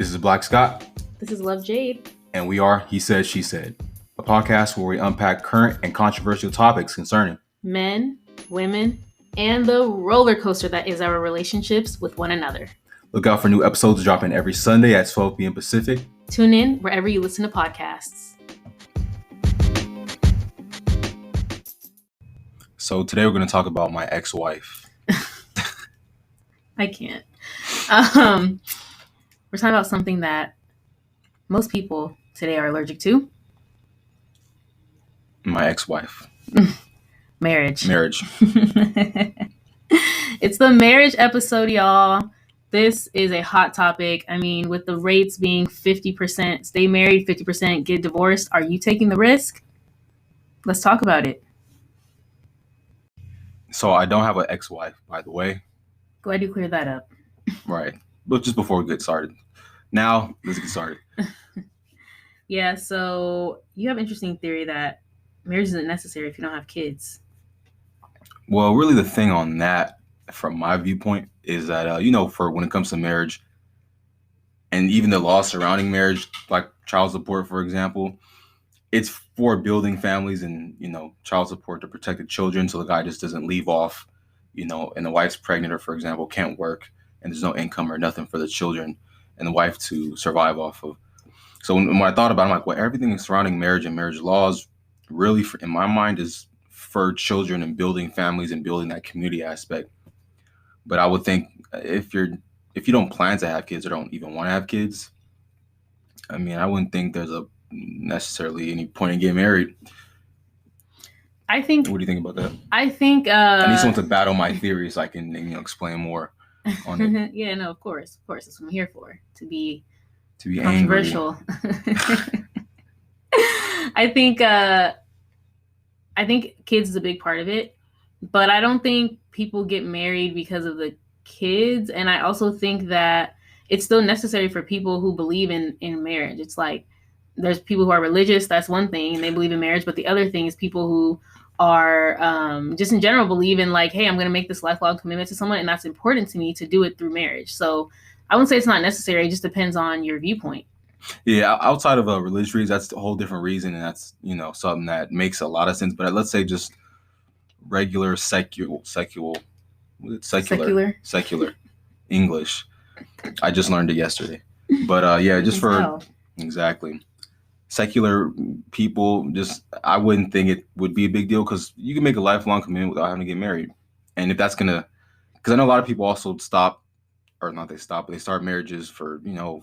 This is Black Scott. This is Love Jade. And we are He Said, She Said, a podcast where we unpack current and controversial topics concerning men, women, and the roller coaster that is our relationships with one another. Look out for new episodes dropping every Sunday at 12 p.m. Pacific. Tune in wherever you listen to podcasts. So today we're going to talk about my ex-wife. I can't. We're talking about something that most people today are allergic to. My ex-wife. Marriage. It's the marriage episode, y'all. This is a hot topic. I mean, with the rates being 50%, stay married, 50% get divorced. Are you taking the risk? Let's talk about it. So I don't have an ex-wife, by the way. Glad you cleared that up. Right. But just before we get started. Now, let's get started. Yeah, so you have an interesting theory that marriage isn't necessary if you don't have kids. Well, really the thing on that, from my viewpoint, is that, for when it comes to marriage and even the laws surrounding marriage, like child support, for example, it's for building families and, child support to protect the children so the guy just doesn't leave off, and the wife's pregnant or, for example, can't work and there's no income or nothing for the children and the wife to survive off of. So when I thought about it, I'm like, well, everything surrounding marriage and marriage laws really, in my mind, is for children and building families and building that community aspect. But I would think if you don't plan to have kids or don't even want to have kids, I mean, I wouldn't think there's necessarily any point in getting married. I think. What do you think about that? I think. I need someone to battle my theories so I can explain more on it. Yeah, no, of course. That's what I'm here for. To be controversial. I think kids is a big part of it, but I don't think people get married because of the kids. And I also think that it's still necessary for people who believe in marriage. It's like there's people who are religious. That's one thing. And they believe in marriage. But the other thing is people who are just in general believe in like, hey, I'm going to make this lifelong commitment to someone. And that's important to me to do it through marriage. So I wouldn't say it's not necessary. It just depends on your viewpoint. Yeah, outside of religious reasons, that's a whole different reason. And that's, something that makes a lot of sense. But let's say just regular secular English. I just learned it yesterday. But just for exactly secular people, I wouldn't think it would be a big deal because you can make a lifelong commitment without having to get married. And if that's because I know a lot of people also they start marriages for,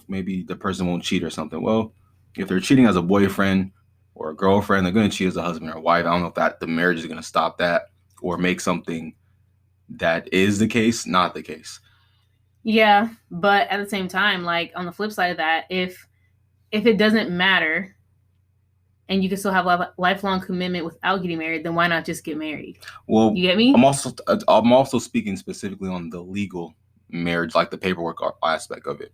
maybe the person won't cheat or something. Well, if they're cheating as a boyfriend or a girlfriend, they're going to cheat as a husband or wife. I don't know if the marriage is going to stop that or make something that is the case not the case. Yeah, but at the same time, like on the flip side of that, if it doesn't matter and you can still have a lifelong commitment without getting married, then why not just get married? Well, you get me? I'm also speaking specifically on the legal marriage, like the paperwork aspect of it.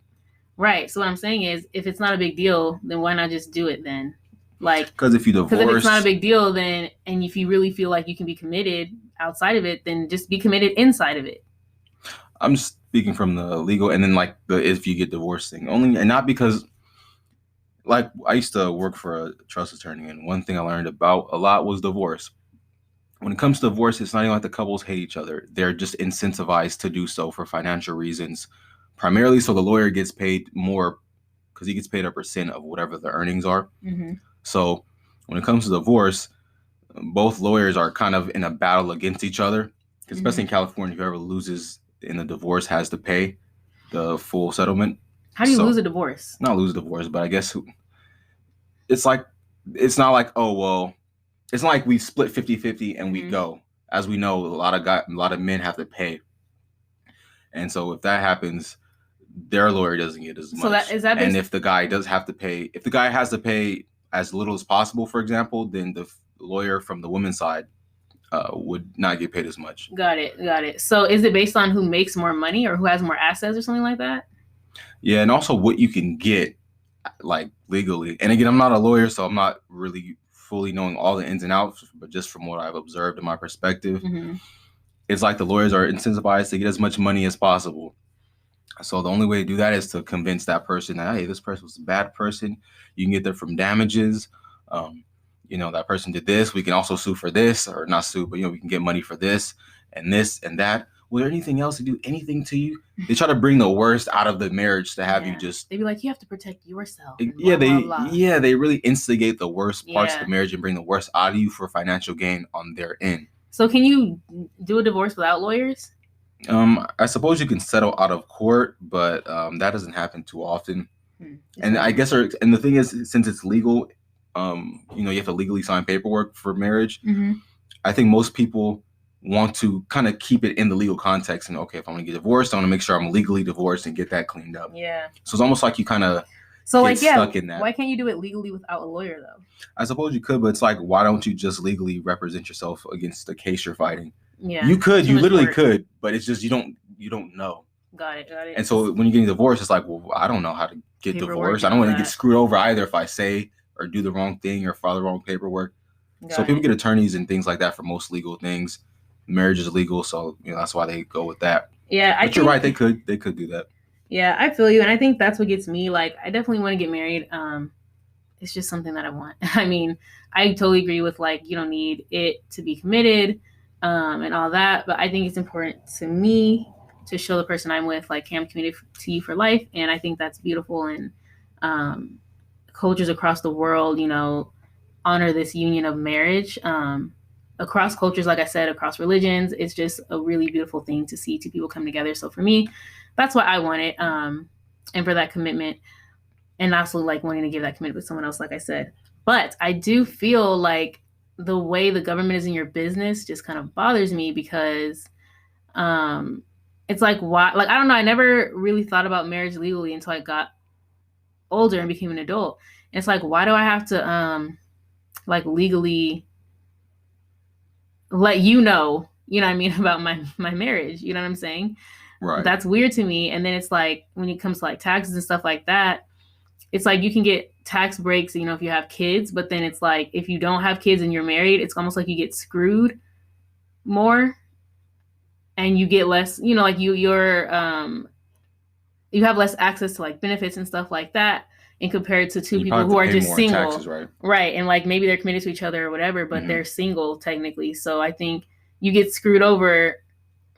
Right. So what I'm saying is, if it's not a big deal, then why not just do it then? Like, because if it's not a big deal, then, and if you really feel like you can be committed outside of it, then just be committed inside of it. I'm speaking from the legal, and then like the if you get divorced thing only, and not because, like, I used to work for a trust attorney, and one thing I learned about a lot was divorce. When it comes to divorce, it's not even like the couples hate each other. They're just incentivized to do so for financial reasons, primarily so the lawyer gets paid more because he gets paid a percent of whatever the earnings are. Mm-hmm. So when it comes to divorce, both lawyers are kind of in a battle against each other, especially in California. Whoever loses in the divorce has to pay the full settlement. How do you lose a divorce? Not lose a divorce, but I guess it's not like, oh, well, it's not like we split 50-50 and we go. As we know, a lot of men have to pay. And so if that happens, their lawyer doesn't get as much. And if the guy has to pay as little as possible, for example, then the lawyer from the women's side would not get paid as much. Got it. So is it based on who makes more money or who has more assets or something like that? Yeah, and also what you can get, like, legally. And again, I'm not a lawyer, so I'm not really fully knowing all the ins and outs, but just from what I've observed in my perspective, it's like the lawyers are incentivized to get as much money as possible. So the only way to do that is to convince that person that, hey, this person was a bad person. You can get there from damages. Um, that person did this. We can also sue for this, or not sue, but we can get money for this and that. Was there anything else to do anything to you? They try to bring the worst out of the marriage to have you just. They'd be like, you have to protect yourself. Yeah, they really instigate the worst parts of the marriage and bring the worst out of you for financial gain on their end. So can you do a divorce without lawyers? I suppose you can settle out of court, but that doesn't happen too often. And I guess, and the thing is, since it's legal, you have to legally sign paperwork for marriage. Mm-hmm. I think most people want to kind of keep it in the legal context. And okay, if I'm going to get divorced, I want to make sure I'm legally divorced and get that cleaned up. Yeah. So it's almost like you kind of stuck in that. Why can't you do it legally without a lawyer, though? I suppose you could, but it's like, why don't you just legally represent yourself against the case you're fighting? Yeah. You could, you literally could, but it's just you don't know. Got it. And so when you're getting divorced, it's like, well, I don't know how to get divorced. I don't want to get screwed over either if I say or do the wrong thing or file the wrong paperwork. So people get attorneys and things like that for most legal things. Marriage is legal, so that's why they go with that. Yeah, but you're right. They could do that. Yeah, I feel you, and I think that's what gets me. Like, I definitely want to get married. It's just something that I want. I mean, I totally agree with you don't need it to be committed, and all that. But I think it's important to me to show the person I'm with, hey, I'm committed to you for life, and I think that's beautiful. And cultures across the world, honor this union of marriage. Across cultures, like I said, across religions, it's just a really beautiful thing to see two people come together. So for me, that's what I wanted, and for that commitment, and also wanting to give that commitment with someone else, like I said. But I do feel like the way the government is in your business just kind of bothers me because it's why, I don't know, I never really thought about marriage legally until I got older and became an adult. And it's why do I have to legally let you know what I mean, about my marriage? You know what I'm saying? Right. That's weird to me. And then it's when it comes to taxes and stuff like that, it's you can get tax breaks, if you have kids, but then it's if you don't have kids and you're married, it's almost like you get screwed more and you get less, you have less access to benefits and stuff like that, and compared to two people who are just single. Taxes, right. And maybe they're committed to each other or whatever, but they're single technically. So I think you get screwed over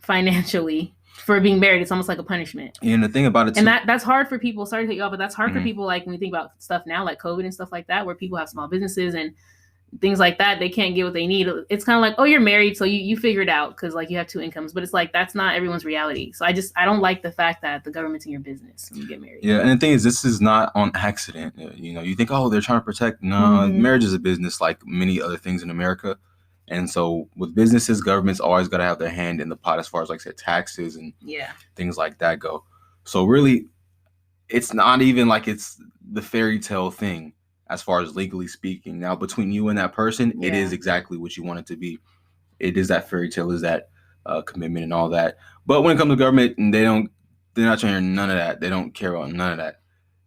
financially for being married. It's almost like a punishment. And the thing about it too, and that's hard for people. Sorry to cut you off, but that's hard for people when we think about stuff now, like COVID and stuff like that, where people have small businesses and things like that. They can't get what they need. It's kind of oh, you're married, so you figure it out because you have two incomes. But it's that's not everyone's reality. So I don't like the fact that the government's in your business when you get married. Yeah, and the thing is, this is not on accident. You think, oh, they're trying to protect. No, marriage is a business like many other things in America. And so with businesses, government's always got to have their hand in the pot as far as taxes and things like that go. So really, it's not even it's the fairy tale thing as far as legally speaking. Now, between you and that person, it is exactly what you want it to be. It is that fairy tale, is that commitment and all that. But when it comes to government, they're not trying to hear none of that. They don't care about none of that.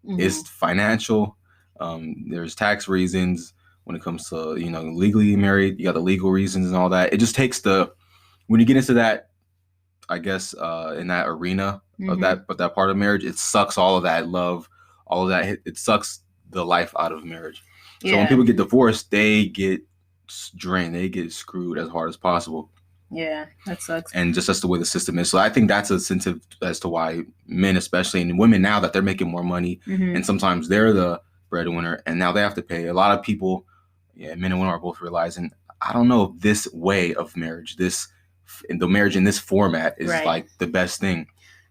It's financial. There's tax reasons. When it comes to, legally married, you got the legal reasons and all that. It just takes when you get into that, I guess, in that arena of that part of marriage, it sucks all of that love, all of that. It sucks the life out of marriage. So when people get divorced, they get drained. They get screwed as hard as possible. Yeah, that sucks. And just that's the way the system is. So I think that's an incentive as to why men, especially, and women now that they're making more money, and sometimes they're the breadwinner, and now they have to pay. A lot of people, men and women are both realizing, I don't know if this way of marriage, the marriage in this format is the best thing.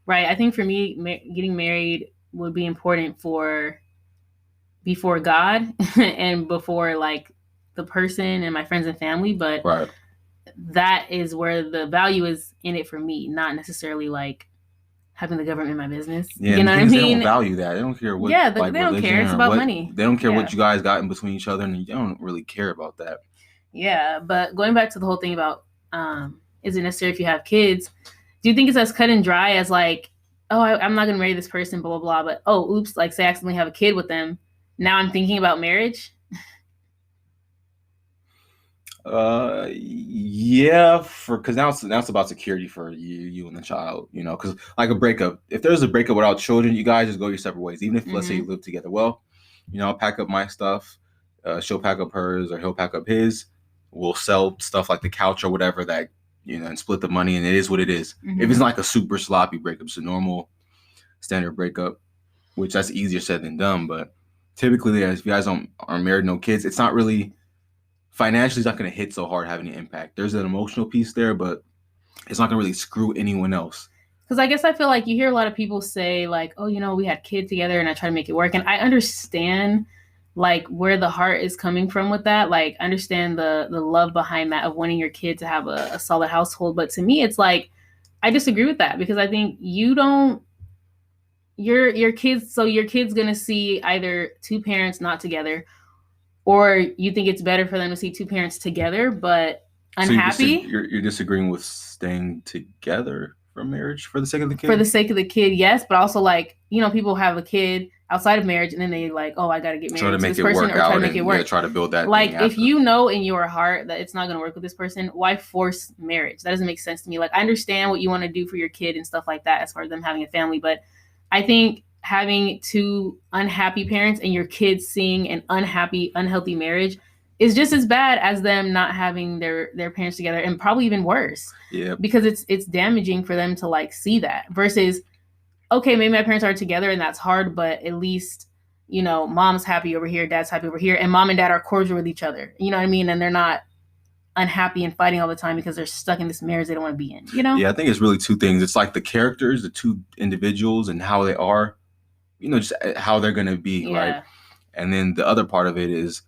Right. I think for me, getting married would be important before God and before the person and my friends and family. But that is where the value is in it for me, not necessarily having the government in my business. Yeah, you know what I mean? They don't value that. They don't care what. Yeah, they don't care. It's about money. They don't care what you guys got in between each other, and they don't really care about that. Yeah, but going back to the whole thing about is it necessary if you have kids? Do you think it's as cut and dry as oh, I'm not gonna marry this person, blah blah blah, but oh, oops, say I accidentally have a kid with them. Now I'm thinking about marriage. Yeah, for because now it's about security for you and the child. Because like a breakup, if there's a breakup without children, you guys just go your separate ways. Even if let's say you Mm-hmm. live together, well, I'll pack up my stuff, she'll pack up hers, or he'll pack up his. We'll sell stuff like the couch or whatever that and split the money, and it is what it is. If it's Mm-hmm. not like a super sloppy breakup, it's a normal standard breakup, which that's easier said than done. But typically, if you guys aren't married, no kids, it's not really financially, it's not going to hit so hard having an impact. There's an emotional piece there, but it's not going to really screw anyone else. Because I guess I feel like you hear a lot of people say like, oh, we had kids together and I try to make it work. And I understand like where the heart is coming from with that. Like I understand the love behind that of wanting your kid to have a solid household. But to me, it's like, I disagree with that because I think you don't, your kids, so your kid's going to see either two parents not together or you think it's better for them to see two parents together, but So unhappy. you're disagreeing with staying together from marriage for the sake of the kid? For the sake of the kid, yes, but also like people have a kid outside of marriage and then they like, oh, I got to get married Try to to make this it person work or try to out make it and work. try to build that Like thing if after. you know in your heart that it's not going to work with this person, why force marriage? That doesn't make sense to me. Like I understand what you want to do for your kid and stuff like that as far as them having a family, but I think having two unhappy parents and your kids seeing an unhappy, unhealthy marriage is just as bad as them not having their parents together, and probably even worse. Yeah. Because it's damaging for them to like see that versus, okay, maybe my parents are together and that's hard, but at least mom's happy over here, dad's happy over here, and mom and dad are cordial with each other. You know what I mean? And they're not unhappy and fighting all the time because they're stuck in this marriage they don't want to be in. Yeah, I think it's really two things. It's like the characters, the two individuals, and how they are. Just how they're gonna be, Yeah. right? And then the other part of it is,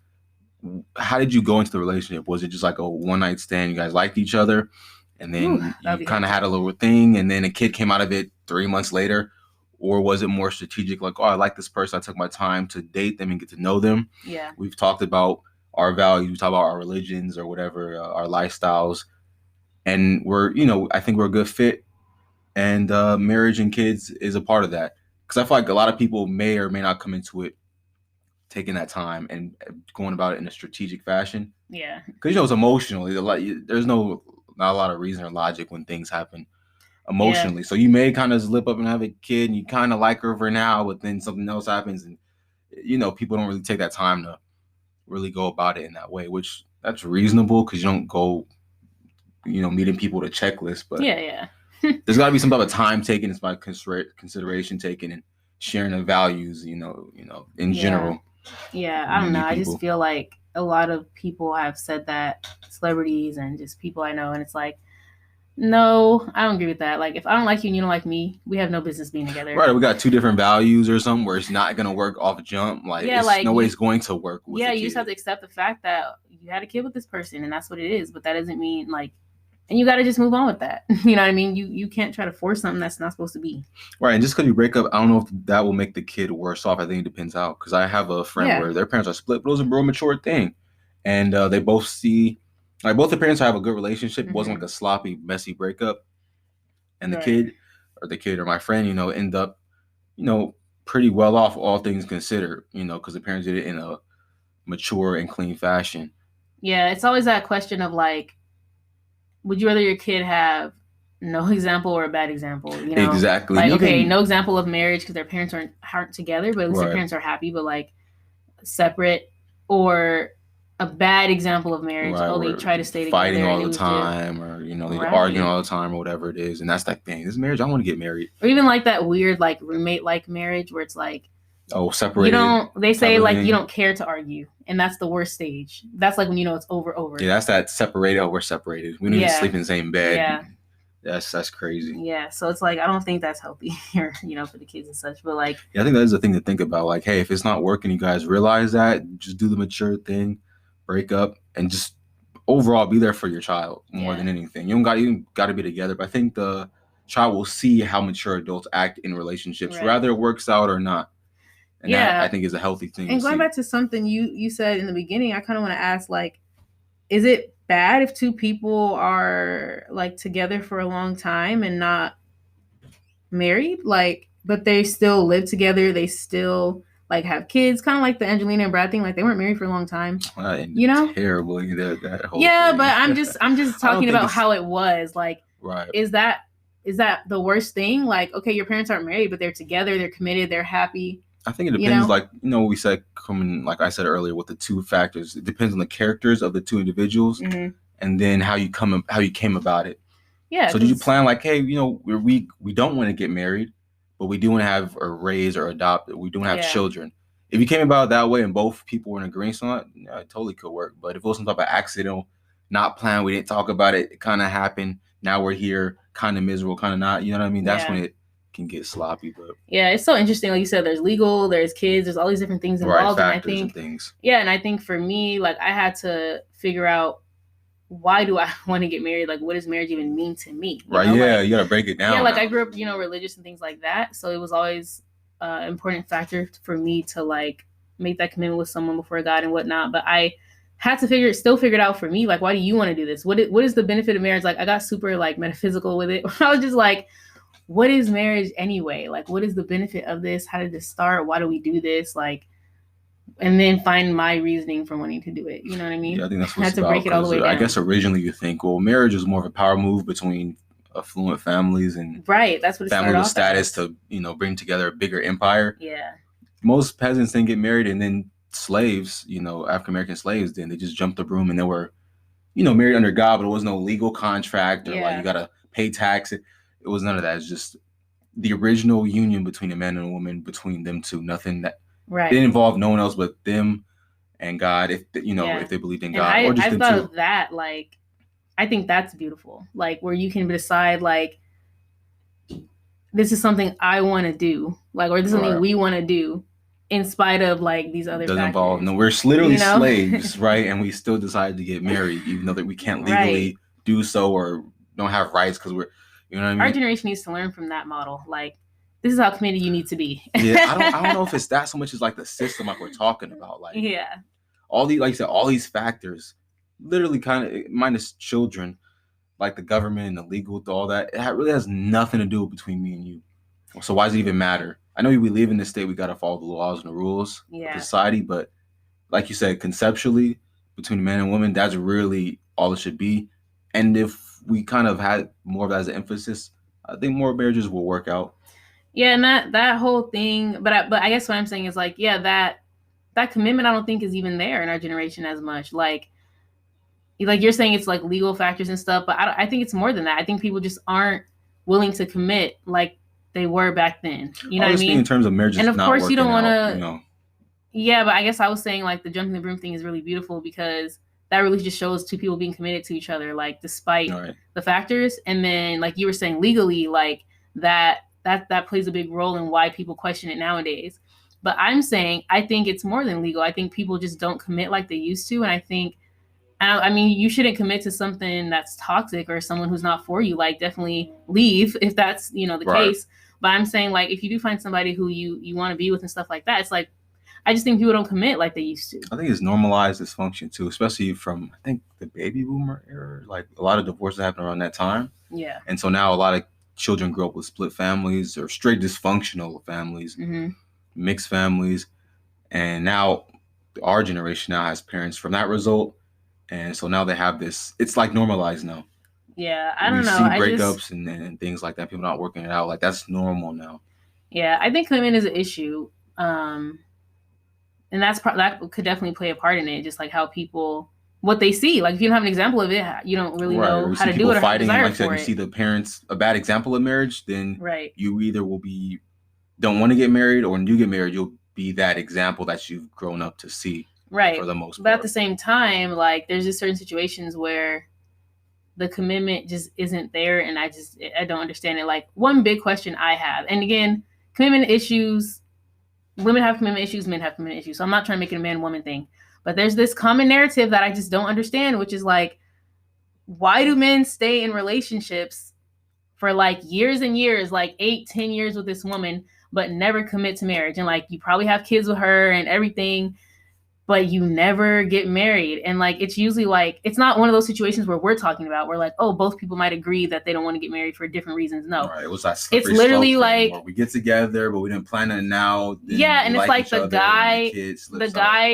how did you go into the relationship? Was it just like a one night stand? You guys liked each other, and then you kind of had a little thing, and then a kid came out of it 3 months later? Or was it more strategic, like, oh, I like this person, I took my time to date them and get to know them? Yeah. We've talked about our values, talk about our religions or whatever, our lifestyles, and I think we're a good fit, and marriage and kids is a part of that. Because I feel like a lot of people may or may not come into it taking that time and going about it in a strategic fashion. Yeah. Because it's emotional. There's not a lot of reason or logic when things happen emotionally. Yeah. So you may kind of slip up and have a kid, and you kind of like her for now, but then something else happens, and people don't really take that time to really go about it in that way, which that's reasonable because you don't go, meeting people to checklist. But yeah. There's got to be some type of time taken, it's by consideration taken, and sharing of values, in general. Yeah, I don't know. I just feel like a lot of people have said that, celebrities and just people I know, and it's like, no, I don't agree with that. Like, if I don't like you and you don't like me, we have no business being together. Right, we got two different values or something where it's not going to work off jump. Like, no way it's going to work with you just have to accept the fact that you had a kid with this person, and that's what it is. But that doesn't mean, like, and you got to just move on with that. You know what I mean? You can't try to force something that's not supposed to be. Right, and just because you break up, I don't know if that will make the kid worse off. I think it depends out. Because I have a friend where their parents are split, but it was a real mature thing. And they both see, like, both the parents have a good relationship. It wasn't like a sloppy, messy breakup. And the kid or my friend, end up, pretty well off, all things considered, because the parents did it in a mature and clean fashion. Yeah, it's always that question of, like, would you rather your kid have no example or a bad example? Exactly. Like, okay, no example of marriage because their parents aren't together, but at least their parents are happy, but like separate, or a bad example of marriage. Right, they try to stay fighting together all the time, or they arguing all the time, or whatever it is, and that's that thing. This marriage, I want to get married. Or even like that weird like roommate like marriage where it's like, separated. They say like you don't care to argue, and that's the worst stage. That's like when it's over. Yeah, that's that separated. Oh, we're separated. We don't even sleep in the same bed. Yeah. That's crazy. Yeah, so it's like I don't think that's healthy here, for the kids and such. But like, yeah, I think that is a thing to think about. Like, hey, if it's not working, you guys realize that. Just do the mature thing, break up, and just overall be there for your child more than anything. You don't got to be together, but I think the child will see how mature adults act in relationships, whether it works out or not. And that, I think, is a healthy thing. And going back to something you said in the beginning, I kind of want to ask, like, is it bad if two people are like together for a long time and not married, like, but they still live together? They still like have kids, kind of like the Angelina and Brad thing. Like they weren't married for a long time, And you know? terribly that whole Yeah, thing. but I'm just I don't talking think about it's how it was. Like, right. is that the worst thing? Like, okay, your parents aren't married, but they're together, they're committed, they're happy. I think it depends, like, we said, coming, like I said earlier, with the two factors. It depends on the characters of the two individuals, and then how you came about it. Yeah. So did you plan like, hey, we don't want to get married, but we do want to have or raise or adopt. We do want to have children. If you came about it that way and both people were in agreement on it, yeah, it totally could work. But if it was some type of accidental, not planned, we didn't talk about it, it kind of happened. Now we're here, kind of miserable, kind of not. You know what I mean? That's when it can get sloppy. But yeah, it's so interesting. Like you said, there's legal, there's kids, there's all these different things involved. Right, factors and things. Yeah, and I think for me, like I had to figure out, why do I want to get married? Like, what does marriage even mean to me? Right. Yeah. Like, you got to break it down. Yeah. Like I grew up, religious and things like that. So it was always an important factor for me to like make that commitment with someone before God and whatnot. But I had to still figure it out for me. Like, why do you want to do this? What is the benefit of marriage? Like I got super like metaphysical with it. I was just like, what is marriage anyway? Like, what is the benefit of this? How did this start? Why do we do this? Like, and then find my reasoning for wanting to do it. You know what I mean? Yeah, I think that's what I had to break it all the way down. I guess originally you think, well, marriage is more of a power move between affluent families and that's what it family with status to bring together a bigger empire. Yeah. Most peasants didn't get married, and then slaves, African American slaves, then they just jumped the broom and they were, married under God, but it was no legal contract or like you gotta pay tax. It was none of that. It's just the original union between a man and a woman, between them two. Nothing that didn't involve no one else but them and God. If if they believed in God, or just I thought of that. Like, I think that's beautiful. Like where you can decide, like, this is something I want to do, like, or this is something we want to do, in spite of like these other. Doesn't involve. No, we're literally slaves, right? And we still decided to get married, even though that we can't legally do so or don't have rights because we're. You know what I mean? Our generation needs to learn from that model. Like, this is how committed you need to be. Yeah, I don't know if it's that so much as like the system, like we're talking about. Like, all these, like you said, all these factors, literally kind of minus children, like the government and the legal, all that, it really has nothing to do between me and you. So why does it even matter? I know we live in this state, we got to follow the laws and the rules of society, but like you said, conceptually, between a man and woman, that's really all it should be. And if we kind of had more of that as an emphasis, I think more marriages will work out. Yeah, and that whole thing, but I guess what I'm saying is like, yeah, that commitment I don't think is even there in our generation as much. Like you're saying it's like legal factors and stuff, but I think it's more than that. I think people just aren't willing to commit like they were back then. You know what I mean? In terms of marriage, and of course you don't want to. Yeah, but I guess I was saying like the jumping the broom thing is really beautiful because that really just shows two people being committed to each other, like despite the factors. And then like you were saying legally, like that plays a big role in why people question it nowadays. But I'm saying I think it's more than legal. I think people just don't commit like they used to. And I think, I mean, you shouldn't commit to something that's toxic or someone who's not for you. Like definitely leave if that's, the case. But I'm saying like if you do find somebody who you want to be with and stuff like that, it's like, I just think people don't commit like they used to. I think it's normalized dysfunction too, especially from, I think, the baby boomer era. Like a lot of divorces happened around that time. Yeah. And so now a lot of children grow up with split families or straight dysfunctional families, mixed families. And now our generation now has parents from that result. And so now they have this, it's like normalized now. Yeah, I don't know. See breakups and things like that, people not working it out. Like that's normal now. Yeah, I think commitment is an issue. And that could definitely play a part in it, just like how people, what they see. Like if you don't have an example of it, you don't really know how to do it or how to desire like for it. You see the parents, a bad example of marriage, then you either don't want to get married, or when you get married, you'll be that example that you've grown up to see. Right. For the most part. But at the same time, like there's just certain situations where the commitment just isn't there, and I don't understand it. Like one big question I have, and again, commitment issues. Women have commitment issues, men have commitment issues. So I'm not trying to make it a man-woman thing. But there's this common narrative that I just don't understand, which is like, why do men stay in relationships for like years and years, like 8-10 years with this woman, but never commit to marriage? And like, you probably have kids with her and everything, but you never get married. And like, it's usually like, it's not one of those situations where we're talking about where like, oh, both people might agree that they don't want to get married for different reasons. No, Right. It was that it's literally like we get together, but we didn't plan it now. Yeah, and it's like the guy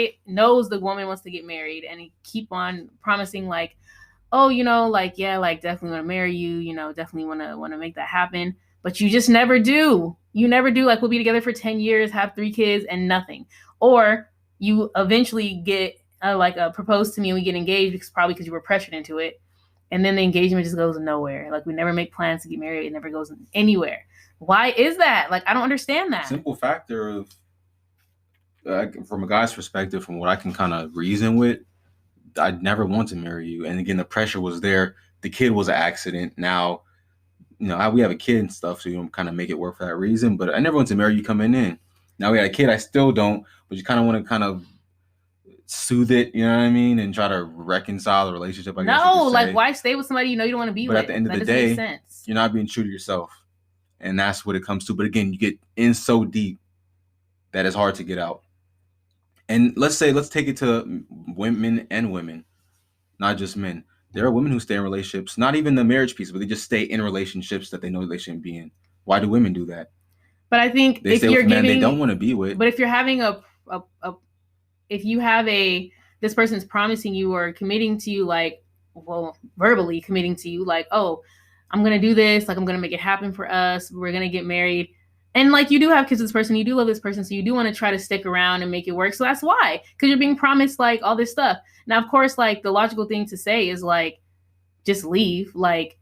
out. knows the woman wants to get married, and he keep on promising like, oh, like, yeah, like definitely want to marry you, definitely want to make that happen, but you just never do. You never do. Like, we'll be together for 10 years, have 3 kids, and nothing. Or you eventually get proposed to me and we get engaged because you were pressured into it, and then the engagement just goes nowhere. Like, we never make plans to get married. It never goes anywhere. Why is that? Like, I don't understand that. Simple factor of, from a guy's perspective, from what I can kind of reason with, I'd never want to marry you. And again, the pressure was there. The kid was an accident. Now, we have a kid and stuff, so you kind of make it work for that reason. But I never want to marry you coming in. Now we had a kid. I still don't. But you kind of want to kind of soothe it, you know what I mean, and try to reconcile the relationship. I guess. No, like, why stay with somebody you don't want to be with? But at the end of the day, you're not being true to yourself, and that's what it comes to. But again, you get in so deep that it's hard to get out. And let's take it to women and women, not just men. There are women who stay in relationships, not even the marriage piece, but they just stay in relationships that they know they shouldn't be in. Why do women do that? But I think they stay with men they don't want to be with. But if you're having if you have this person's promising you or committing to you, like, well, verbally committing to you, like, oh, I'm going to do this, like, I'm going to make it happen for us, we're going to get married. And like, you do have kids with this person, you do love this person, so you do want to try to stick around and make it work. So that's why, because you're being promised like all this stuff. Now, of course, like, the logical thing to say is like, just leave. Like,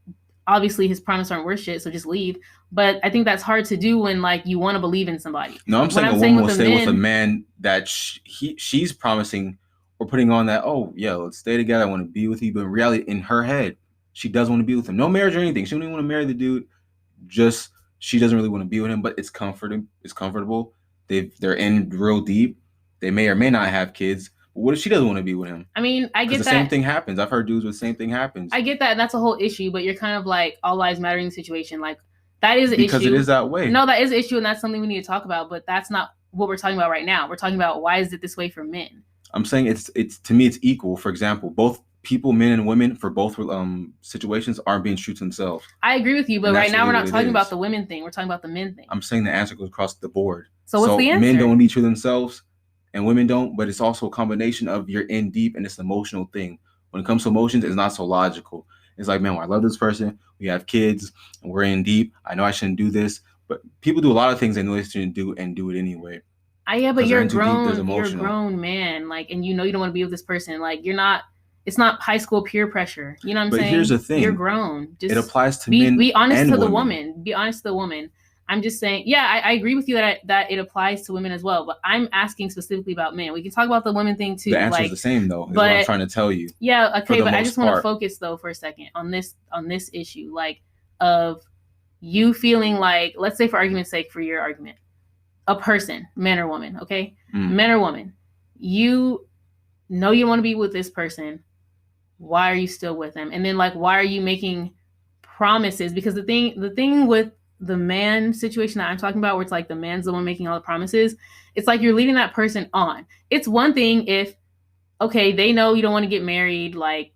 obviously his promises aren't worth shit, so just leave. But I think that's hard to do when like you want to believe in somebody. No, I'm saying a woman will stay with a man that she's promising or putting on that, oh yeah, let's stay together, I want to be with you. But in reality, in her head, she does want to be with him. No marriage or anything. She don't even want to marry the dude. Just she doesn't really want to be with him, but it's comforting. It's comfortable. They're in real deep. They may or may not have kids. But what if she doesn't want to be with him? I mean, I get that. The same thing happens. I've heard dudes with the same thing happens. I get that, and that's a whole issue. But you're kind of like all lives matter in the situation. Like, that is an issue. Because it is that way. No, that is an issue, and that's something we need to talk about. But that's not what we're talking about right now. We're talking about why is it this way for men. I'm saying it's to me it's equal. For example, both people, men and women, for both situations, aren't being true to themselves. I agree with you, but right now we're not talking about the women thing. We're talking about the men thing. I'm saying the answer goes across the board. So what's the answer? Men don't be true to themselves, and women don't. But it's also a combination of you're in deep, and it's an emotional thing. When it comes to emotions, it's not so logical. It's like, man, well, I love this person. We have kids, and we're in deep. I know I shouldn't do this, but people do a lot of things they know they shouldn't do and do it anyway. Yeah, but you're a grown man, like, and you don't want to be with this person. Like, you're not. It's not high school peer pressure. You know what I'm saying? But here's the thing: you're grown. Just it applies to men. Be honest and to the women. woman. Be honest to the woman. I'm just saying. Yeah, I agree with you that it applies to women as well. But I'm asking specifically about men. We can talk about the women thing too. The answer is the same though. Is what I'm trying to tell you. Yeah. Okay. But I just want to focus though for a second on this issue, like, of you feeling like, let's say for argument's sake, for your argument, a person, man or woman, okay, man or woman, you know you want to be with this person. Why are you still with them? And then, like, why are you making promises? Because the thing with the man situation that I'm talking about, where it's like the man's the one making all the promises, it's like you're leading that person on. It's one thing if, okay, they know you don't want to get married, like,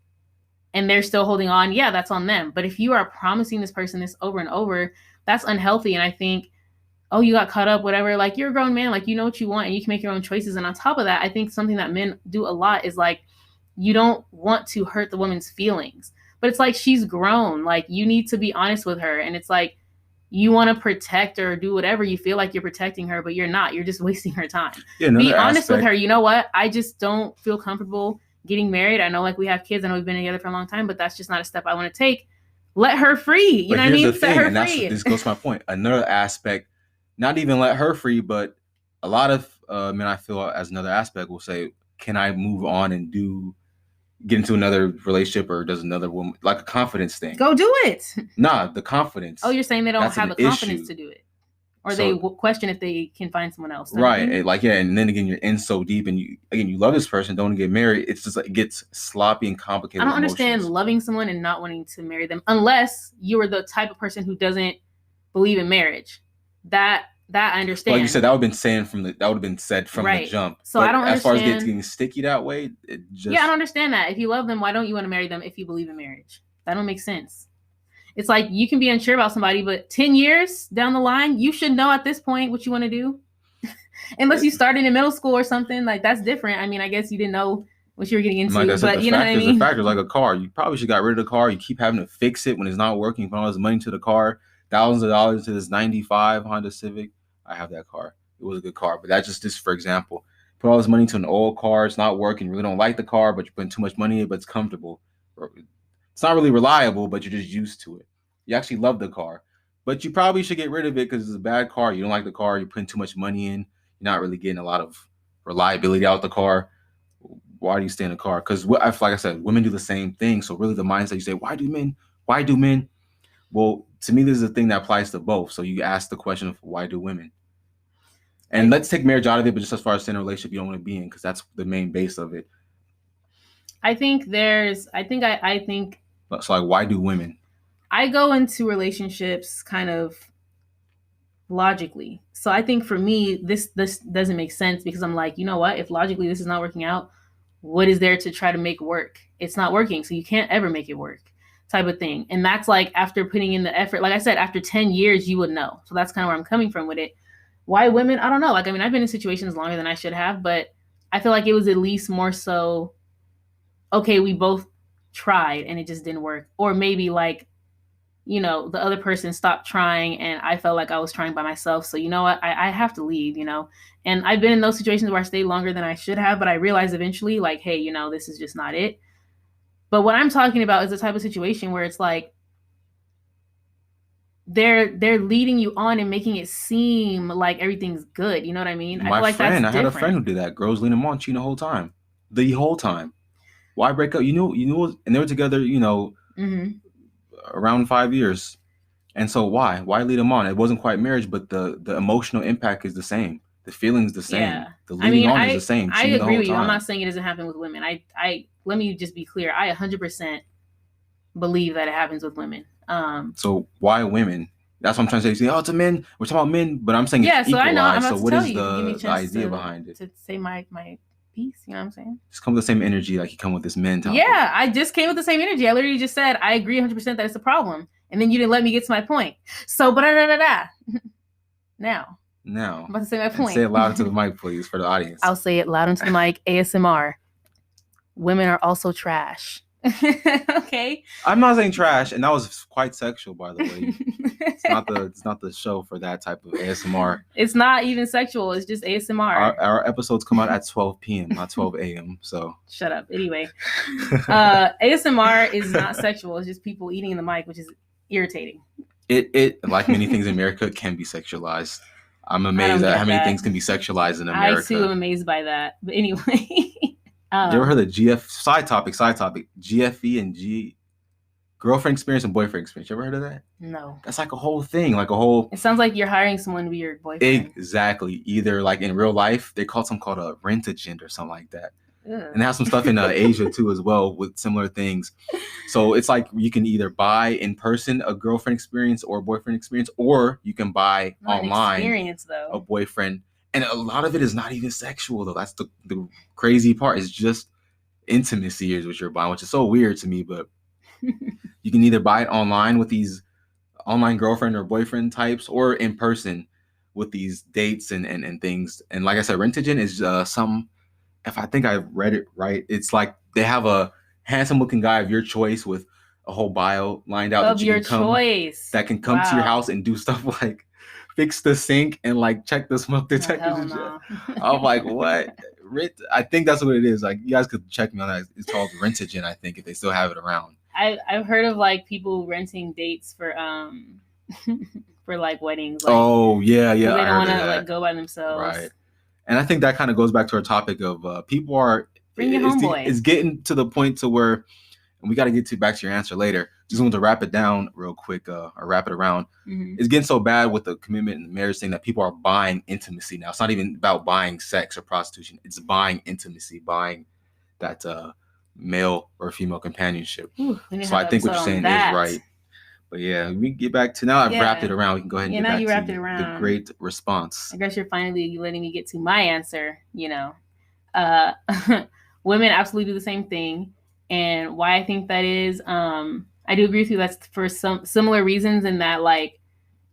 and they're still holding on. Yeah, that's on them. But if you are promising this person this over and over, that's unhealthy. And I think, oh, you got caught up, whatever. Like, you're a grown man. Like, you know what you want and you can make your own choices. And on top of that, I think something that men do a lot is, like, you don't want to hurt the woman's feelings. But it's like, she's grown. Like, you need to be honest with her. And it's like, you want to protect her or do whatever. You feel like you're protecting her, but you're not. You're just wasting her time. Yeah, be honest with her. You know what? I just don't feel comfortable getting married. I know, like, we have kids. I know we've been together for a long time, but that's just not a step I want to take. Let her free. You know what I mean? Set her free. This goes to my point. Another aspect, not even let her free, but a lot of men, I feel, as another aspect, will say, can I move on and get into another relationship, or does another woman, like a confidence thing? Go do it. Nah, the confidence. Oh, you're saying they don't have the confidence to do it, or they question if they can find someone else. Right? Like, yeah, and then again, you're in so deep, and you love this person, don't want to get married. It's just like, it gets sloppy and complicated. I don't understand loving someone and not wanting to marry them, unless you are the type of person who doesn't believe in marriage. That I understand. Like you said, that would have been said from the Right. jump. So but I don't as far as understand. getting sticky that way, it just Yeah, I don't understand that. If you love them, why don't you want to marry them if you believe in marriage? That don't make sense. It's like you can be unsure about somebody, but 10 years down the line, you should know at this point what you want to do. Unless you started in middle school or something, like that's different. I mean, I guess you didn't know what you were getting into, like I said, but you know what I mean? the factors like a car. You probably should got rid of the car. You keep having to fix it when it's not working. You put all this money to the car, thousands of dollars to this 95 Honda Civic. I have that car. It was a good car, but that's just for example. Put all this money to an old car. It's not working. You really don't like the car, but you're putting too much money in it, but it's comfortable. It's not really reliable, but you're just used to it. You actually love the car, but you probably should get rid of it because it's a bad car. You don't like the car. You're putting too much money in. You're not really getting a lot of reliability out the car. Why do you stay in a car? Because like I said, women do the same thing. So really the mindset you say, why do men? Why do men? Well, to me, this is a thing that applies to both. So you ask the question of why do women? And let's take marriage out of it, but just as far as in a relationship you don't want to be in, because that's the main base of it. I think So like, why do women? I go into relationships kind of logically. So I think for me, this doesn't make sense because I'm like, you know what? If logically this is not working out, what is there to try to make work? It's not working, so you can't ever make it work, type of thing. And that's like after putting in the effort. Like I said, after 10 years, you would know. So that's kind of where I'm coming from with it. Why women? I don't know. Like, I mean, I've been in situations longer than I should have, but I feel like it was at least more so, okay, we both tried and it just didn't work. Or maybe like, you know, the other person stopped trying and I felt like I was trying by myself. So, you know what? I have to leave, you know? And I've been in those situations where I stayed longer than I should have, but I realized eventually, like, hey, you know, this is just not it. But what I'm talking about is the type of situation where it's like they're leading you on and making it seem like everything's good. You know what I mean? I feel like that's I had a friend who did that. Girls leading him on, cheating the whole time. The whole time. Why break up? You knew, and they were together, you know, around 5 years. And so why lead them on? It wasn't quite marriage, but the emotional impact is the same. The feeling's the same. Yeah. The leading on is the same. I agree with you. I'm not saying it doesn't happen with women. I let me just be clear. I 100% believe that it happens with women. So why women? That's what I'm trying to say. Oh, it's a men. We're talking about men, but I'm saying it's equalized. I know. I'm about to tell you. The idea behind it? To say my piece. You know what I'm saying? Just come with the same energy like you come with this men topic. Yeah, I just came with the same energy. I literally just said I agree 100% that it's a problem. And then you didn't let me get to my point. So, Now. I'm about to say my point. And say it loud into the mic, please, for the audience. I'll say it loud into the mic. ASMR. Women are also trash. Okay. I'm not saying trash, and that was quite sexual, by the way. It's not the show for that type of ASMR. It's not even sexual. It's just ASMR. Our episodes come out at 12 p.m., not 12 a.m. So shut up. Anyway, ASMR is not sexual. It's just people eating in the mic, which is irritating. It like many things in America can be sexualized. I'm amazed at how many things can be sexualized in America. I too am amazed by that. But anyway. You ever heard of side topic, GFE and G, girlfriend experience and boyfriend experience? You ever heard of that? No. That's like a whole thing, It sounds like you're hiring someone to be your boyfriend. Exactly. Either like in real life, they call something called a rent-a-gent or something like that. Ugh. And they have some stuff in Asia too as well with similar things. So it's like you can either buy in person a girlfriend experience or a boyfriend experience, or you can buy online a boyfriend. And a lot of it is not even sexual, though. That's the crazy part. It's just intimacy is what you're buying, which is so weird to me. But you can either buy it online with these online girlfriend or boyfriend types, or in person with these dates and things. And like I said, rent-a-gent is some. If I think I read it right, it's like they have a handsome-looking guy of your choice with a whole bio lined out that can come to your house and do stuff like fix the sink and like check the smoke detectors. No. I'm like, what? I think that's what it is. Like, you guys could check me on that. It's called rent-a-gent, I think, if they still have it around. I've heard of like people renting dates for for like weddings. Like, oh yeah. They don't want to like go by themselves, right? And I think that kind of goes back to our topic of people are bring your homeboy. It's getting to the point to where, and we got to get back to your answer later. Just want to wrap it down real quick, or wrap it around. Mm-hmm. It's getting so bad with the commitment and the marriage thing that people are buying intimacy now. It's not even about buying sex or prostitution. It's buying intimacy, buying that male or female companionship. Ooh, so I think what you're saying is right. But yeah, we get back to now. I've wrapped Yeah. it around. We can go ahead and Yeah, get now back you to wrapped it the around. great response. I guess you're finally letting me get to my answer. Women absolutely do the same thing, and why I think that is, I do agree with you. That's for some similar reasons, in that like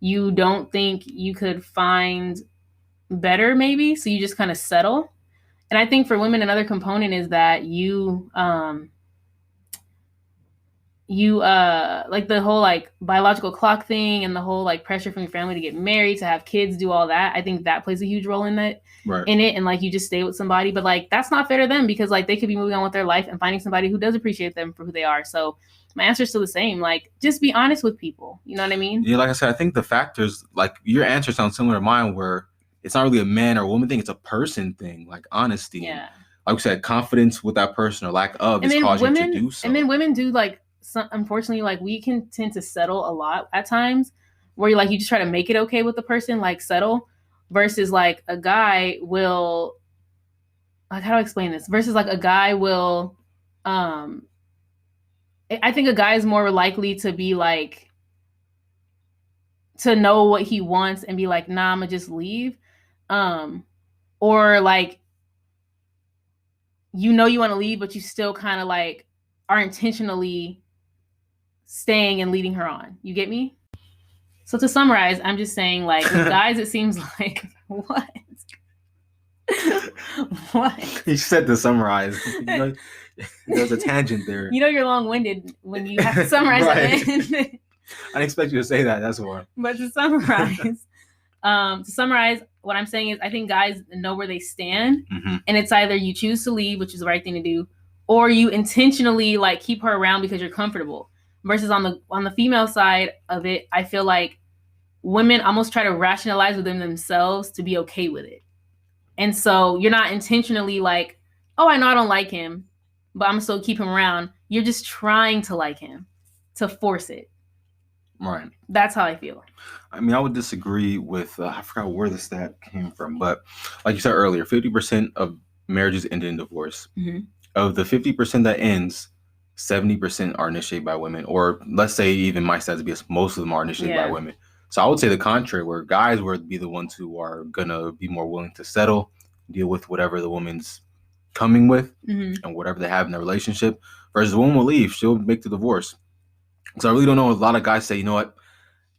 you don't think you could find better, maybe, so you just kind of settle. And I think for women, another component is that you like the whole like biological clock thing, and the whole like pressure from your family to get married, to have kids, do all that. I think that plays a huge role in that, Right. in it. And like you just stay with somebody, but like that's not fair to them, because like they could be moving on with their life and finding somebody who does appreciate them for who they are. So my answer is still the same. Like, just be honest with people. You know what I mean? Yeah, like I said, I think the factors, like your answer sounds similar to mine, where it's not really a man or woman thing, it's a person thing, like honesty. Yeah. And, like we said, confidence with that person or lack of is causing you to do so. And then women do like, unfortunately, like we can tend to settle a lot at times, where you're like, you just try to make it okay with the person, like settle, versus like a guy will, like, how do I explain this? Versus like a guy will, I think a guy is more likely to be like, to know what he wants and be like, nah, I'm gonna just leave. Or like, you want to leave, but you still kind of like are intentionally staying and leading her on. You get me? So to summarize, I'm just saying, like, with guys, it seems like what? What? You said to summarize. There's a tangent there. You're long-winded when you have to summarize right. I didn't expect you to say that. That's why. But to summarize, what I'm saying is, I think guys know where they stand, and it's either you choose to leave, which is the right thing to do, or you intentionally like keep her around because you're comfortable. Versus on the female side of it, I feel like women almost try to rationalize within themselves to be okay with it. And so you're not intentionally like, oh, I know I don't like him, but I'm still keep him around. You're just trying to like him, to force it. Right. That's how I feel. I mean, I would disagree with, I forgot where the stat came from, but like you said earlier, 50% of marriages end in divorce. Mm-hmm. Of the 50% that ends, 70% are initiated by women, or let's say even my stats, because most of them are initiated by women. So I would say the contrary, where guys would be the ones who are gonna be more willing to settle, deal with whatever the woman's coming with, and whatever they have in their relationship, versus the woman will leave, she'll make the divorce. So I really don't know. A lot of guys say, you know what,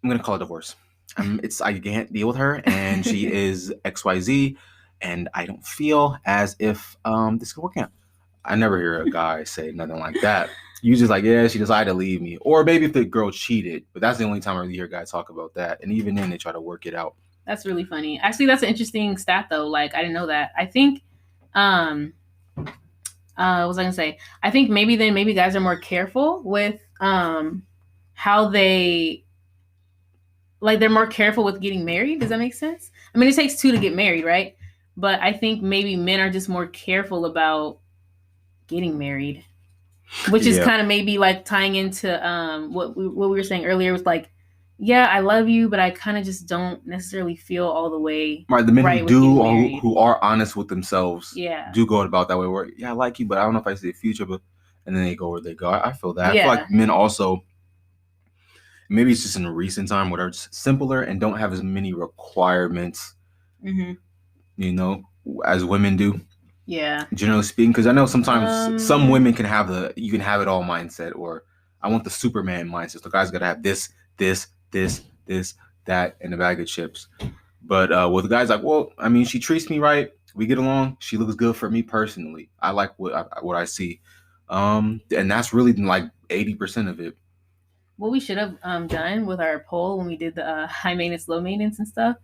I'm gonna call a divorce. I can't deal with her, and she is XYZ, and I don't feel as if this could work out. I never hear a guy say nothing like that. Usually like, yeah, she decided to leave me. Or maybe if the girl cheated. But that's the only time I really hear guys talk about that. And even then, they try to work it out. That's really funny. Actually, that's an interesting stat, though. Like, I didn't know that. I think, what was I going to say? I think maybe guys are more careful with how they, like, they're more careful with getting married. Does that make sense? I mean, it takes two to get married, right? But I think maybe men are just more careful about getting married, which is kind of maybe like tying into what we were saying earlier, was like, yeah, I love you, but I kind of just don't necessarily feel all the way right. The men who do, or who are honest with themselves, do go about that way, where, yeah, I like you, but I don't know if I see the future, but, and then they go where they go. I feel that. I feel like men also, maybe it's just in recent time, whatever, it's simpler and don't have as many requirements, as women do. Yeah. Generally speaking, because I know sometimes some women can have you can have it all mindset, or I want the Superman mindset. The guy's got to have this, that, and a bag of chips. But with the guys, like, well, I mean, she treats me right. We get along. She looks good for me personally. I like what I see. And that's really like 80% of it. What we should have done with our poll when we did the high maintenance, low maintenance and stuff,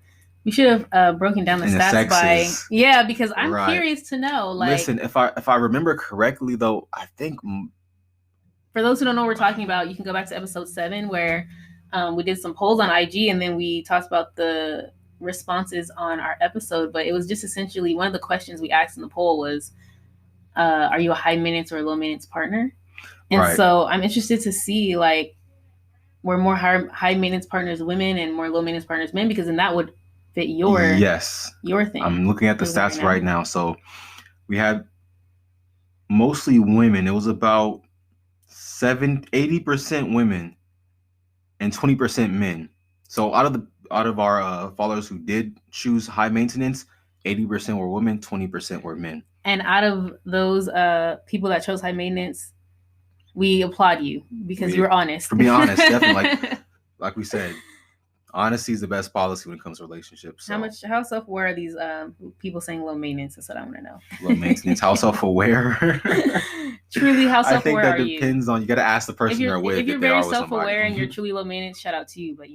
we should have broken down the stats by, because I'm curious to know. Like, listen, if I remember correctly, though, I think, for those who don't know what we're talking about, you can go back to episode 7 where we did some polls on IG, and then we talked about the responses on our episode. But it was just essentially, one of the questions we asked in the poll was, are you a high maintenance or a low maintenance partner? And so I'm interested to see, like, were more high maintenance partners women and more low maintenance partners men, because then that would fit your thing. I'm looking at the stats right now. So we had mostly women. It was about 80% women and 20% men. So out of our followers who did choose high maintenance, 80% were women, 20% were men. And out of those people that chose high maintenance, we applaud you because you were honest. For being honest, definitely. Like we said, honesty is the best policy when it comes to relationships. So. How self-aware are these people saying low maintenance? That's what I want to know. Low maintenance. How self-aware? Truly, how self-aware are you? I think that depends on, you got to ask the person they're with. If you're very self-aware and you're truly low maintenance, shout out to you. But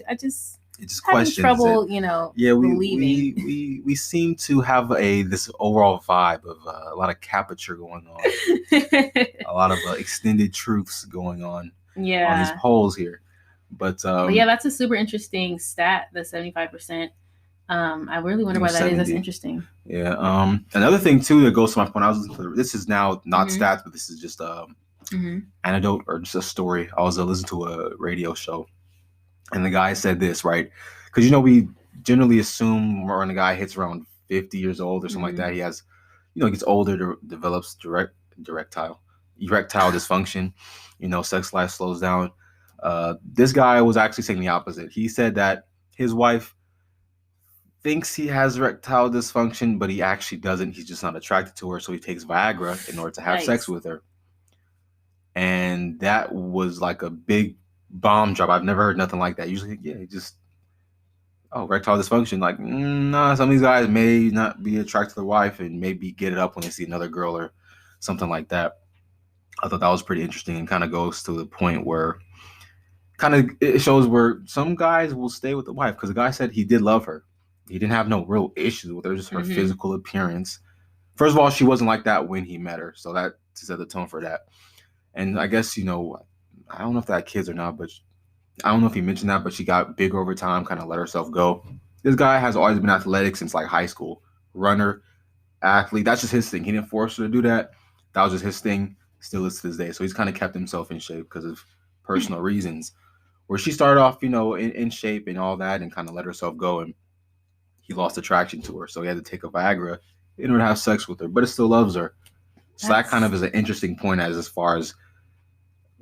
I just it just questions trouble, believing. We seem to have this overall vibe of a lot of caricature going on, a lot of extended truths going on. Yeah. On these polls here. But yeah, that's a super interesting stat, the 75%. I really wonder why that 70. Is. That's interesting. Yeah. Another thing too that goes to my point, I was listening to, this is now not stats, but this is just anecdote or just a story. I was listening to a radio show, and the guy said this, right? Because we generally assume when a guy hits around 50 years old or something like that, he has, gets older, develops erectile dysfunction. Sex life slows down. This guy was actually saying the opposite. He said that his wife thinks he has erectile dysfunction, but he actually doesn't. He's just not attracted to her, so he takes Viagra in order to have sex with her. And that was like a big bomb drop. I've never heard nothing like that. Usually, erectile dysfunction. Like, nah, some of these guys may not be attracted to their wife and maybe get it up when they see another girl or something like that. I thought that was pretty interesting and kind of goes to the point where it shows where some guys will stay with the wife because the guy said he did love her. He didn't have no real issues with her, just her physical appearance. First of all, she wasn't like that when he met her, so that set the tone for that. And I guess, I don't know if they had kids or not, but I don't know if he mentioned that, but she got bigger over time, kind of let herself go. This guy has always been athletic since like high school. Runner, athlete, that's just his thing. He didn't force her to do that. That was just his thing, still is to this day. So he's kind of kept himself in shape because of personal reasons. Where she started off, in shape and all that and kind of let herself go, and he lost attraction to her. So he had to take a Viagra in order to have sex with her, but it still loves her. So that kind of is an interesting point as far as,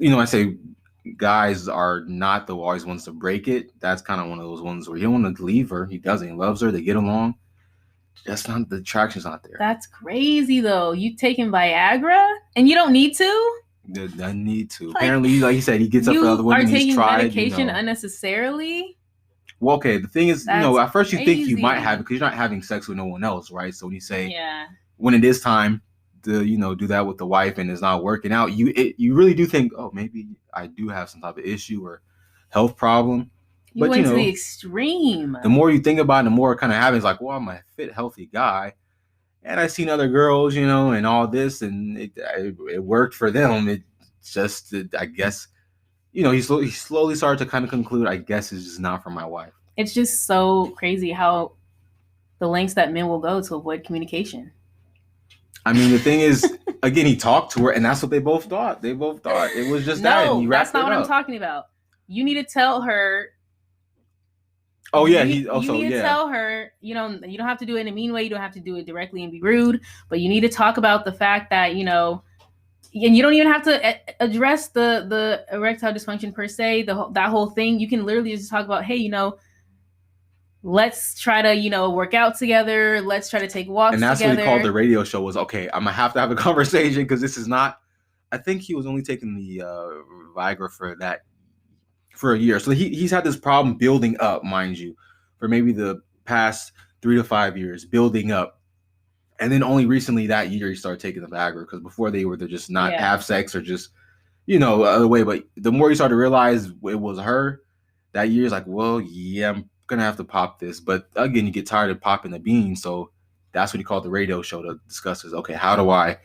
I say guys are not the always ones to break it. That's kind of one of those ones where you don't want to leave her. He doesn't. He loves her. They get along. That's not, the attraction's not there. That's crazy though. You taking Viagra and you don't need to? Doesn't need to. Apparently, like you said, he gets up for other women. He's tried. You are taking medication unnecessarily? Well, okay. The thing is, at first you think you might have it because you're not having sex with no one else, right? So when you say, when it is time to, do that with the wife and it's not working out, you really do think, oh, maybe I do have some type of issue or health problem. You went to the extreme. The more you think about it, the more it kind of happens. Like, well, I'm a fit, healthy guy. And I've seen other girls, and all this, and it worked for them. It just, I guess, he slowly started to kind of conclude, I guess it's just not for my wife. It's just so crazy how the lengths that men will go to avoid communication. I mean, the thing is, again, he talked to her, and that's what they both thought. It was just that. And he wrapped that's not what I'm talking about. You need to tell her. Oh yeah, you need to tell her, you don't have to do it in a mean way. You don't have to do it directly and be rude, but you need to talk about the fact that, and you don't even have to address the erectile dysfunction per se, that whole thing. You can literally just talk about, hey, let's try to, work out together. Let's try to take walks together. And that's what he called the radio show was, okay, I'm going to have a conversation because this is not, I think he was only taking the Viagra for a year. So he's had this problem building up, mind you, for maybe the past 3 to 5 years, building up. And then only recently that year he started taking the Viagra because before they were to just not have sex or just, other way. But the more he started to realize it was her, that year is like, well, yeah, I'm going to have to pop this. But again, you get tired of popping the bean. So that's what he called the radio show to discuss is, okay, how do I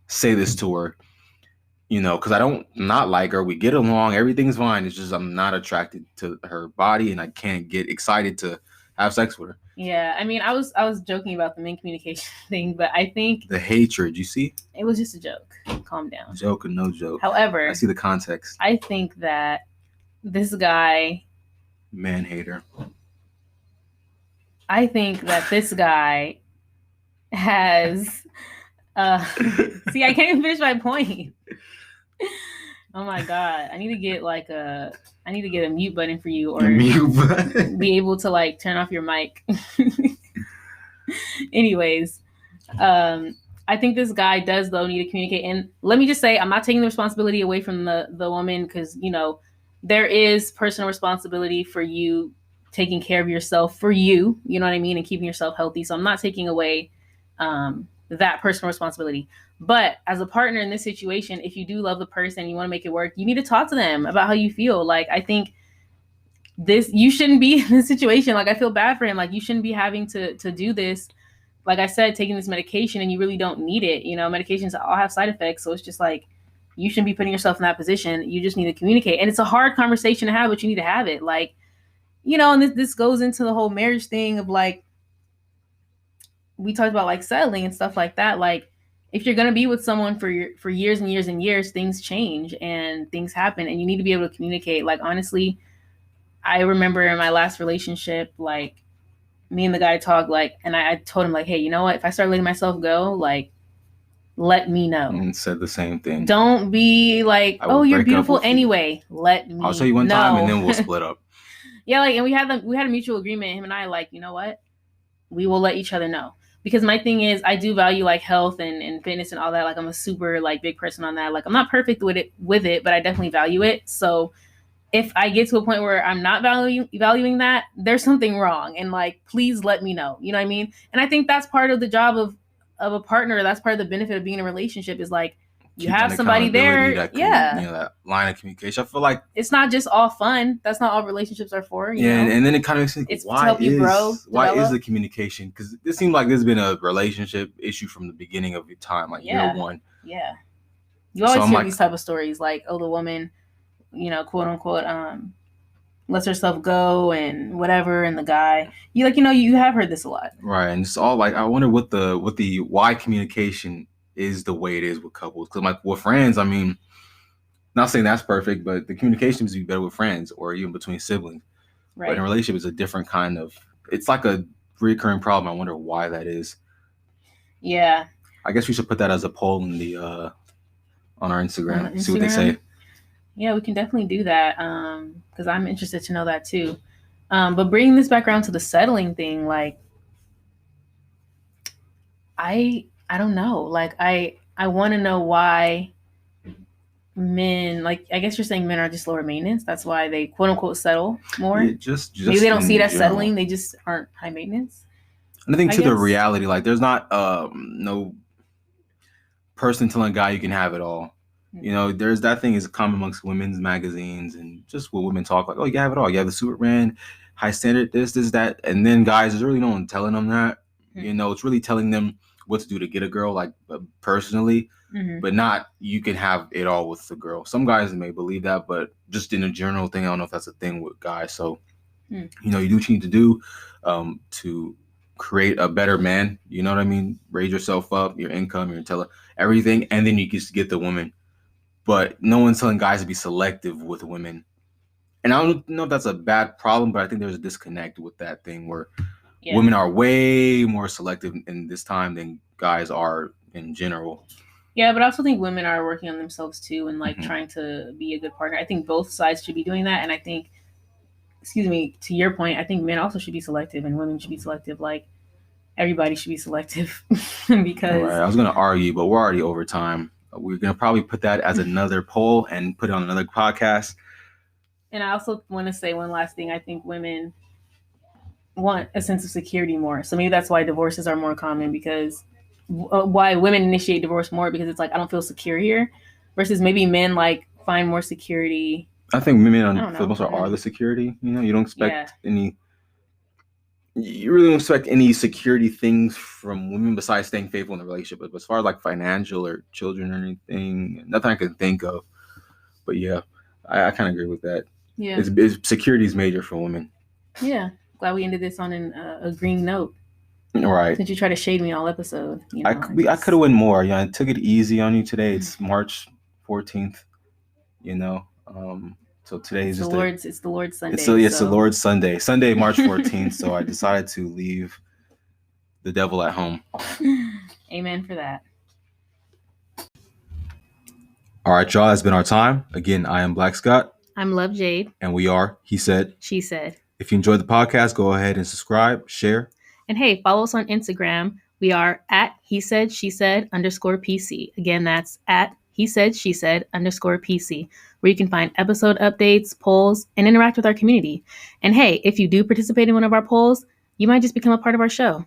say this to her? Because I don't not like her. We get along. Everything's fine. It's just I'm not attracted to her body and I can't get excited to have sex with her. Yeah. I mean, I was joking about the men communication thing, but I think the hatred, you see? It was just a joke. Calm down. Joke and no joke. However, I see the context. I think that this guy... Man hater. I think that this guy has... see, I can't even finish my point. Oh my god, I need to get a mute button for you, or be able to like turn off your mic. Anyways, I think this guy does though need to communicate. And let me just say, I'm not taking the responsibility away from the woman, because there is personal responsibility for you taking care of yourself, for you know what I mean, and keeping yourself healthy. So I'm not taking away that personal responsibility. But as a partner in this situation, if you do love the person, you want to make it work, you need to talk to them about how you feel. Like, I think you shouldn't be in this situation. Like, I feel bad for him. Like, you shouldn't be having to do this. Like I said, taking this medication and you really don't need it. Medications all have side effects. So it's just like, you shouldn't be putting yourself in that position. You just need to communicate. And it's a hard conversation to have, but you need to have it. Like, and this goes into the whole marriage thing of like, we talked about like settling and stuff like that. Like, if you're going to be with someone for years and years and years, things change and things happen, and you need to be able to communicate. Like, honestly, I remember in my last relationship, like, me and the guy talked, like, and I told him, like, hey, you know what? If I start letting myself go, like, let me know. And said the same thing. Don't be like, oh, you're beautiful anyway. Let me know. I'll tell you one time and then we'll split up. Yeah, like, and we had a mutual agreement, him and I, like, you know what? We will let each other know. Because my thing is, I do value like health and fitness and all that. Like, I'm a super like big person on that. Like, I'm not perfect with it, but I definitely value it. So if I get to a point where I'm not valuing that, there's something wrong. And like, please let me know. You know what I mean? And I think that's part of the job of a partner. That's part of the benefit of being in a relationship, is like, you have somebody there. That line of communication. I feel like it's not just all fun. That's not all relationships are for. You know? And then it kind of makes me think, it's to help you grow. Why is the communication? Because it seems like there's been a relationship issue from the beginning of your time, like year one. Yeah. You always hear these type of stories, like, oh, the woman, quote unquote, lets herself go and whatever, and the guy, you have heard this a lot. Right. And it's all like, I wonder what the why communication is the way it is with couples. Because like with friends, I mean, not saying that's perfect, but the communication needs to be better with friends or even between siblings. Right. But in a relationship, it's a different kind of, it's like a recurring problem. I wonder why that is. Yeah. I guess we should put that as a poll in the on our Instagram. See what they say. Yeah, we can definitely do that, because I'm interested to know that too. But bringing this back around to the settling thing, like, I don't know. Like, I want to know why men, like, I guess you're saying men are just lower maintenance. That's why they quote unquote settle more. Yeah, just maybe they don't see it as settling. They just aren't high maintenance. And I think the reality, like, there's not no person telling a guy you can have it all. There's that thing is common amongst women's magazines and just what women talk, like, oh, you have it all. You have the super brand, high standard, this, that. And then guys, there's really no one telling them that. Mm-hmm. It's really telling them what to do to get a girl, like, personally, but not you can have it all with the girl. Some guys may believe that, but just in a general thing, I don't know if that's a thing with guys. So, you do what you need to do to create a better man. You know what I mean? Raise yourself up, your income, your intelligence, everything, and then you just get the woman. But no one's telling guys to be selective with women. And I don't know if that's a bad problem, but I think there's a disconnect with that thing where women are way more selective in this time than guys are in general. Yeah, but I also think women are working on themselves too and like trying to be a good partner. I think both sides should be doing that. And I think, to your point, I think men also should be selective and women should be selective. Like, everybody should be selective because... Right. I was going to argue, but we're already over time. We're going to probably put that as another poll and put it on another podcast. And I also want to say one last thing. I think women want a sense of security more. So maybe that's why divorces are more common, because why women initiate divorce more, because it's like, I don't feel secure here, versus maybe men like find more security. I think women for the most part are the security. You don't expect you really don't expect any security things from women besides staying faithful in the relationship. But as far as like financial or children or anything, nothing I can think of. But yeah, I kind of agree with that. Yeah, security is major for women. Yeah, glad we ended this on a green note. Right. Since you try to shade me all episode. I could have went more. Yeah, I took it easy on you today. It's March 14th. So today is it's the Lord's Sunday. It's the Lord's Sunday. Sunday, March 14th. So I decided to leave the devil at home. Amen for that. All right, y'all. That's been our time. Again, I am Black Scott. I'm Love Jade. And we are He Said. She Said. If you enjoyed the podcast, go ahead and subscribe, share. And hey, follow us on Instagram. We are at He Said, She Said _PC. Again, that's at He Said, She Said _PC, where you can find episode updates, polls, and interact with our community. And hey, if you do participate in one of our polls, you might just become a part of our show.